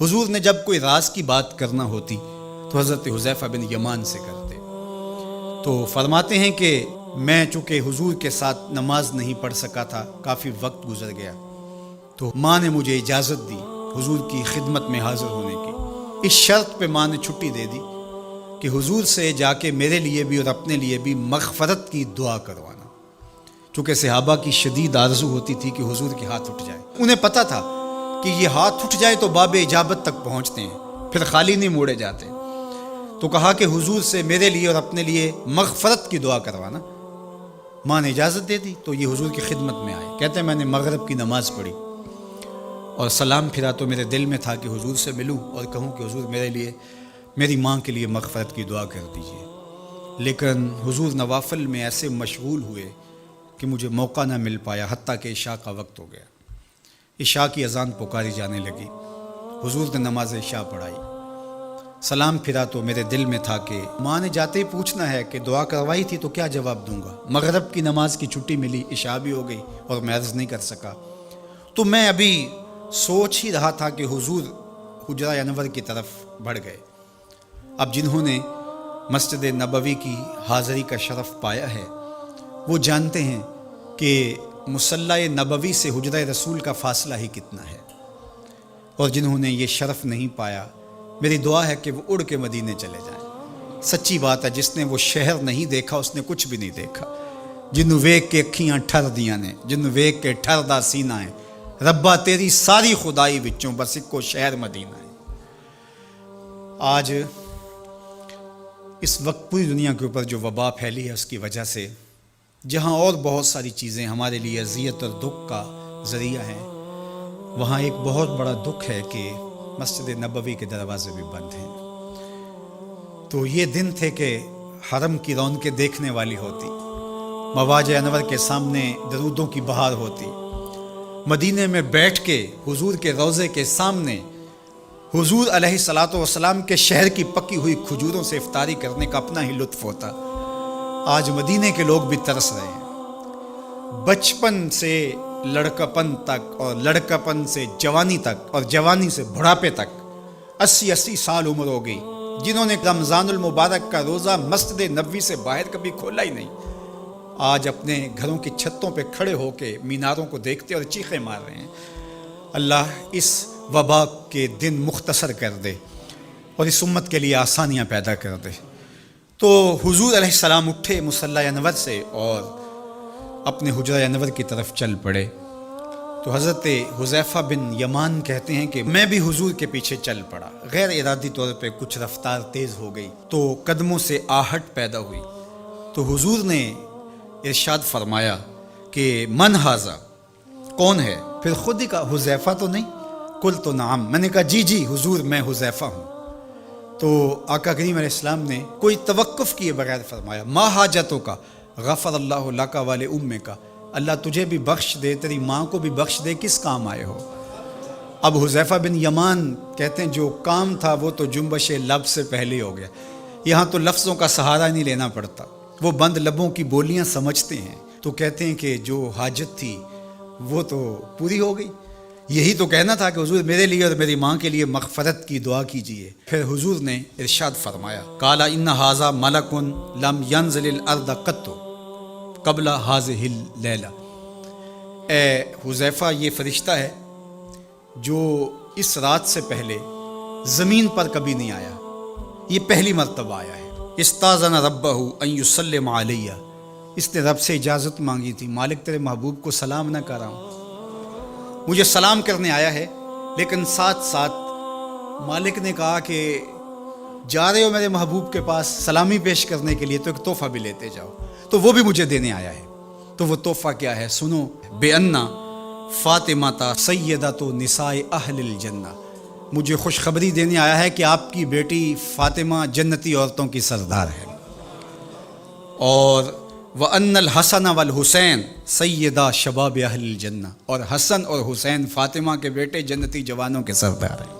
حضور نے جب کوئی راز کی بات کرنا ہوتی تو حضرت حذیفہ بن یمان سے کرتے۔ تو فرماتے ہیں کہ میں چونکہ حضور کے ساتھ نماز نہیں پڑھ سکا تھا، کافی وقت گزر گیا، تو ماں نے مجھے اجازت دی حضور کی خدمت میں حاضر ہونے کی۔ اس شرط پہ ماں نے چھٹی دے دی کہ حضور سے جا کے میرے لیے بھی اور اپنے لیے بھی مغفرت کی دعا کروانا، چونکہ صحابہ کی شدید آرزو ہوتی تھی کہ حضور کے ہاتھ اٹھ جائے۔ انہیں پتہ تھا کہ یہ ہاتھ اٹھ جائے تو باب اجابت تک پہنچتے ہیں، پھر خالی نہیں موڑے جاتے۔ تو کہا کہ حضور سے میرے لیے اور اپنے لیے مغفرت کی دعا کروانا۔ ماں نے اجازت دے دی تو یہ حضور کی خدمت میں آئے۔ کہتے ہیں میں نے مغرب کی نماز پڑھی اور سلام پھرا تو میرے دل میں تھا کہ حضور سے ملوں اور کہوں کہ حضور میرے لیے، میری ماں کے لیے مغفرت کی دعا کر دیجیے، لیکن حضور نوافل میں ایسے مشغول ہوئے کہ مجھے موقع نہ مل پایا، حتیٰ کہ عشاء کا وقت ہو گیا۔ عشاء کی اذان پکاری جانے لگی، حضور نے نماز عشاء پڑھائی، سلام پھرا تو میرے دل میں تھا کہ ماں نے جاتے ہی پوچھنا ہے کہ دعا کروائی تھی تو کیا جواب دوں گا۔ مغرب کی نماز کی چھٹی ملی، عشاء بھی ہو گئی اور میں عرض نہیں کر سکا۔ تو میں ابھی سوچ ہی رہا تھا کہ حضور حجرہ انور کی طرف بڑھ گئے۔ اب جنہوں نے مسجد نبوی کی حاضری کا شرف پایا ہے وہ جانتے ہیں کہ مصلی نبوی سے حجرہ رسول کا فاصلہ ہی کتنا ہے، اور جنہوں نے یہ شرف نہیں پایا، میری دعا ہے کہ وہ اڑ کے مدینے چلے جائیں۔ سچی بات ہے، جس نے وہ شہر نہیں دیکھا اس نے کچھ بھی نہیں دیکھا۔ جنوں ویکھ کے اکھیاں ٹھر دیاں نے، جنوں ویکھ کے ٹھر دا سینہ ہے، ربا تیری ساری خدائی وچوں بس اکو شہر مدینہ ہے۔ آج اس وقت پوری دنیا کے اوپر جو وبا پھیلی ہے اس کی وجہ سے، جہاں اور بہت ساری چیزیں ہمارے لیے اذیت اور دکھ کا ذریعہ ہیں، وہاں ایک بہت بڑا دکھ ہے کہ مسجد نبوی کے دروازے بھی بند ہیں۔ تو یہ دن تھے کہ حرم کی رونقیں دیکھنے والی ہوتی، مواج انور کے سامنے درودوں کی بہار ہوتی، مدینے میں بیٹھ کے حضور کے روضے کے سامنے حضور علیہ الصلاۃ والسلام کے شہر کی پکی ہوئی کھجوروں سے افطاری کرنے کا اپنا ہی لطف ہوتا۔ آج مدینے کے لوگ بھی ترس رہے ہیں۔ بچپن سے لڑکپن تک اور لڑکپن سے جوانی تک اور جوانی سے بڑھاپے تک 80 سال عمر ہو گئی، جنہوں نے رمضان المبارک کا روزہ مسجد نبوی سے باہر کبھی کھولا ہی نہیں، آج اپنے گھروں کی چھتوں پہ کھڑے ہو کے میناروں کو دیکھتے اور چیخیں مار رہے ہیں۔ اللہ اس وبا کے دن مختصر کر دے اور اس امت کے لیے آسانیاں پیدا کر دے۔ تو حضور علیہ السلام اٹھے مصلی انور سے اور اپنے حجرہ انور کی طرف چل پڑے۔ تو حضرت حذیفہ بن یمان کہتے ہیں کہ میں بھی حضور کے پیچھے چل پڑا، غیر ارادی طور پہ کچھ رفتار تیز ہو گئی تو قدموں سے آہٹ پیدا ہوئی۔ تو حضور نے ارشاد فرمایا کہ من ھذا، کون ہے؟ پھر خود ہی کہا حذیفہ تو نہیں؟ قلت نعم، میں نے کہا جی حضور میں حذیفہ ہوں۔ تو آقا کریم علیہ السلام نے کوئی توقف کیے بغیر فرمایا ما حاجتوں کا غفر اللہ لک والے امے کا، اللہ تجھے بھی بخش دے، تیری ماں کو بھی بخش دے، کس کام آئے ہو؟ اب حذیفہ بن یمان کہتے ہیں جو کام تھا وہ تو جنبش لب سے پہلے ہو گیا، یہاں تو لفظوں کا سہارا نہیں لینا پڑتا، وہ بند لبوں کی بولیاں سمجھتے ہیں۔ تو کہتے ہیں کہ جو حاجت تھی وہ تو پوری ہو گئی، یہی تو کہنا تھا کہ حضور میرے لیے اور میری ماں کے لیے مغفرت کی دعا کیجیے۔ پھر حضور نے ارشاد فرمایا قال ان ھذا ملک لم ينزل الارض قط قبل هذه اللیلہ، اے حذیفہ یہ فرشتہ ہے جو اس رات سے پہلے زمین پر کبھی نہیں آیا، یہ پہلی مرتبہ آیا ہے۔ استاذن ربہ ان یسلم علیہ، اس نے رب سے اجازت مانگی تھی، مالک تیرے محبوب کو سلام نہ کر رہا ہوں، مجھے سلام کرنے آیا ہے، لیکن ساتھ ساتھ مالک نے کہا کہ جا رہے ہو میرے محبوب کے پاس سلامی پیش کرنے کے لیے تو ایک تحفہ بھی لیتے جاؤ، تو وہ بھی مجھے دینے آیا ہے۔ تو وہ تحفہ کیا ہے سنو، بے انا فاطمہ تا سیدۃ نساء اہل الجنہ، مجھے خوشخبری دینے آیا ہے کہ آپ کی بیٹی فاطمہ جنتی عورتوں کی سردار ہے، اور وَأَنَّ الْحَسَنَ وَالْحُسَيْنَ سَيِّدَا شَبَابِ أَهْلِ الْجَنَّةِ، اور حسن اور حسین فاطمہ کے بیٹے جنتی جوانوں کے سردار ہیں۔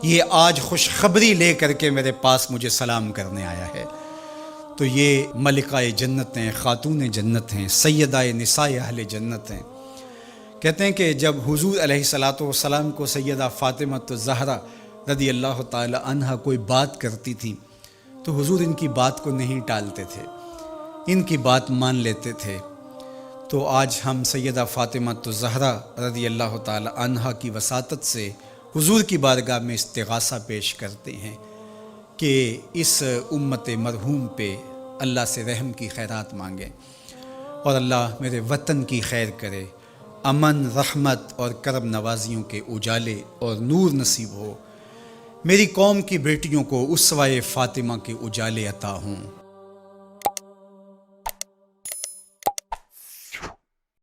یہ آج خوشخبری لے کر کے میرے پاس مجھے سلام کرنے آیا ہے۔ تو یہ ملکہ جنت ہیں، خاتون جنت ہیں، سیدہ نساء اہل جنت ہیں۔ کہتے ہیں کہ جب حضور علیہ الصلاۃ والسلام کو سیدہ فاطمہ الزہرا رضی اللہ تعالی عنہا کوئی بات کرتی تھی تو حضور ان کی بات کو نہیں ٹالتے تھے، ان کی بات مان لیتے تھے۔ تو آج ہم سیدہ فاطمہ الزہرا رضی اللہ تعالی عنہا کی وساطت سے حضور کی بارگاہ میں استغاثہ پیش کرتے ہیں کہ اس امت مرحوم پہ اللہ سے رحم کی خیرات مانگیں اور اللہ میرے وطن کی خیر کرے، امن، رحمت اور کرم نوازیوں کے اجالے اور نور نصیب ہو، میری قوم کی بیٹیوں کو اسوہ فاطمہ کے اجالے عطا ہوں۔